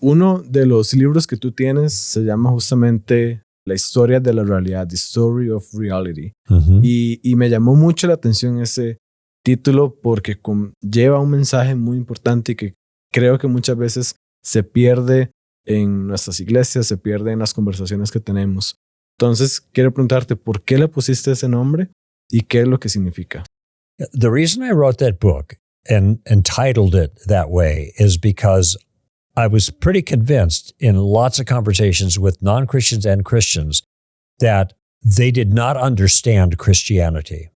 Uno de los libros que tú tienes se llama justamente La historia de la realidad, The Story of Reality. Y me llamó mucho la atención ese título porque lleva un mensaje muy importante y que creo que muchas veces se pierde en nuestras iglesias, se pierde en las conversaciones que tenemos. Entonces, quiero preguntarte, ¿por qué le pusiste ese nombre y qué es lo que significa? The reason I wrote that book and titled it that way is because I was pretty convinced in lots of conversations with non-Christians and Christians that they did not understand Christianity,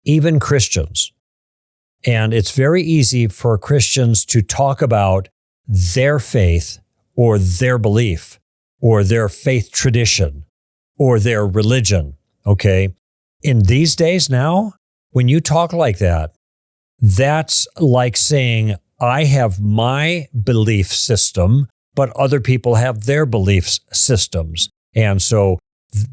even Christians. And it's very easy for Christians to talk about their faith or their belief or their faith tradition or their religion, okay? In these days now, when you talk like that, that's like saying, I have my belief system, but other people have their belief systems. And so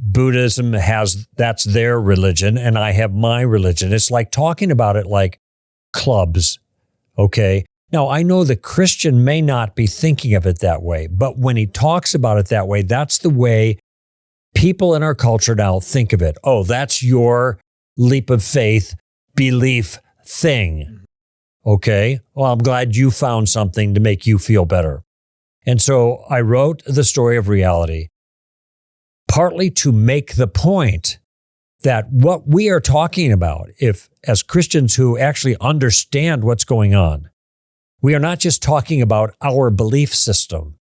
Buddhism that's their religion, and I have my religion. It's like talking about it like clubs, okay? Now, I know the Christian may not be thinking of it that way, but when he talks about it that way, that's the way people in our culture now think of it. Oh, that's your leap of faith, belief thing. Okay, well, I'm glad you found something to make you feel better. And so I wrote The Story of Reality, partly to make the point that what we are talking about, if as Christians who actually understand what's going on, we are not just talking about our belief system.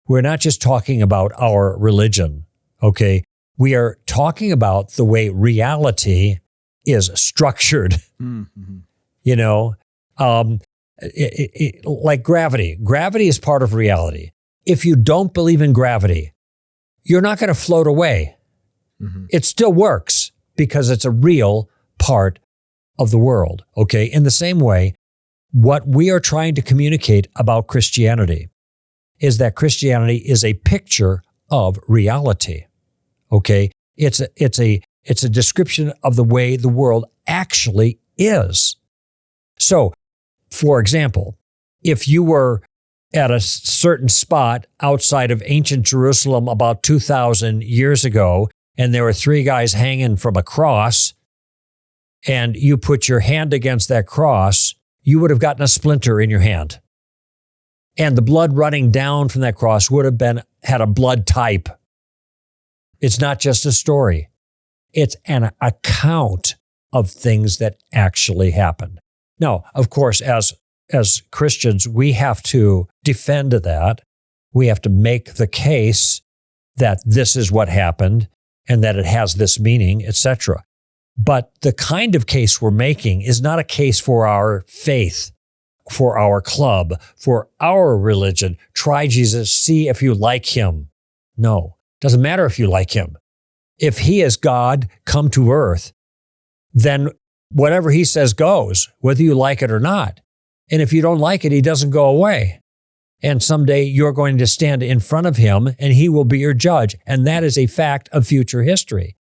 We're not just talking about our religion, okay? We are talking about the way reality is structured, you know? Like gravity. Gravity is part of reality. If you don't believe in gravity, you're not going to float away. It still works because it's a real part of the world, okay? In the same way, what we are trying to communicate about Christianity is that Christianity is a picture of reality, okay? It's a description of the way the world actually is. So, for example, if you were at a certain spot outside of ancient Jerusalem about 2,000 years ago, and there were three guys hanging from a cross, and you put your hand against that cross, you would have gotten a splinter in your hand. And the blood running down from that cross would have had a blood type. It's not just a story. It's an account of things that actually happened. Now, of course, as Christians, we have to defend that. We have to make the case that this is what happened and that it has this meaning, etc. But the kind of case we're making is not a case for our faith, for our club, for our religion. Try Jesus, see if you like him. No, doesn't matter if you like him. If he is God come to earth, then whatever he says goes, whether you like it or not. And if you don't like it, he doesn't go away. And someday you're going to stand in front of him and he will be your judge. And that is a fact of future history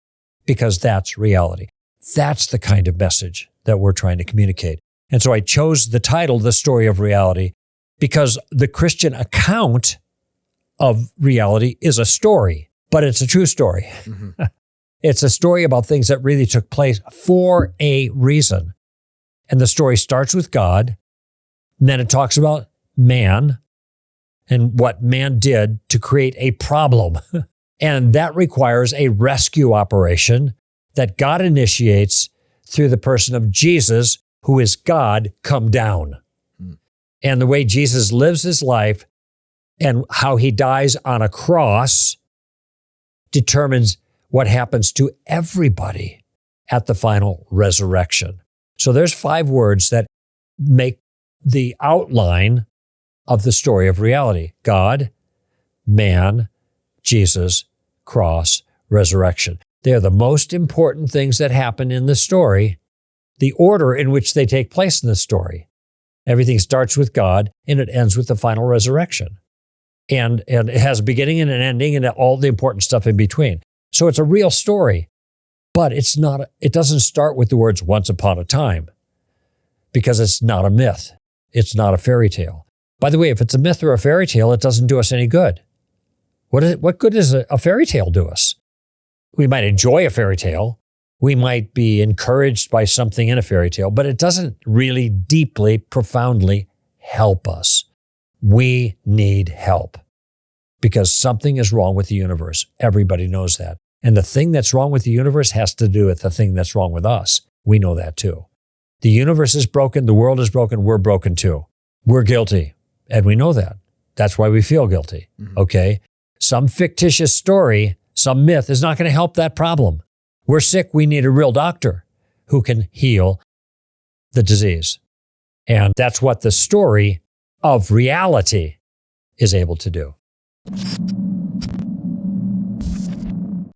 because that's reality. That's the kind of message that we're trying to communicate. And so I chose the title, The Story of Reality, because the Christian account of reality is a story, but it's a true story. It's a story about things that really took place for a reason. And the story starts with God, and then it talks about man and what man did to create a problem. And that requires a rescue operation that God initiates through the person of Jesus, who is God come down. And the way Jesus lives his life and how he dies on a cross determines what happens to everybody at the final resurrection. So there's 5 words that make the outline of the story of reality: God, man, Jesus, cross, resurrection. They are the most important things that happen in the story, the order in which they take place in the story. Everything starts with God and it ends with the final resurrection. And it has a beginning and an ending and all the important stuff in between. So it's a real story, but it doesn't start with the words once upon a time because it's not a myth. It's not a fairy tale. By the way, if it's a myth or a fairy tale, it doesn't do us any good. What good does a fairy tale do us? We might enjoy a fairy tale. We might be encouraged by something in a fairy tale, but it doesn't really deeply, profoundly help us. We need help because something is wrong with the universe. Everybody knows that. And the thing that's wrong with the universe has to do with the thing that's wrong with us. We know that too. The universe is broken. The world is broken. We're broken too. We're guilty. And we know that. That's why we feel guilty. Okay? Some fictitious story, some myth is not going to help that problem. We're sick. We need a real doctor who can heal the disease. And that's what the story of reality is able to do.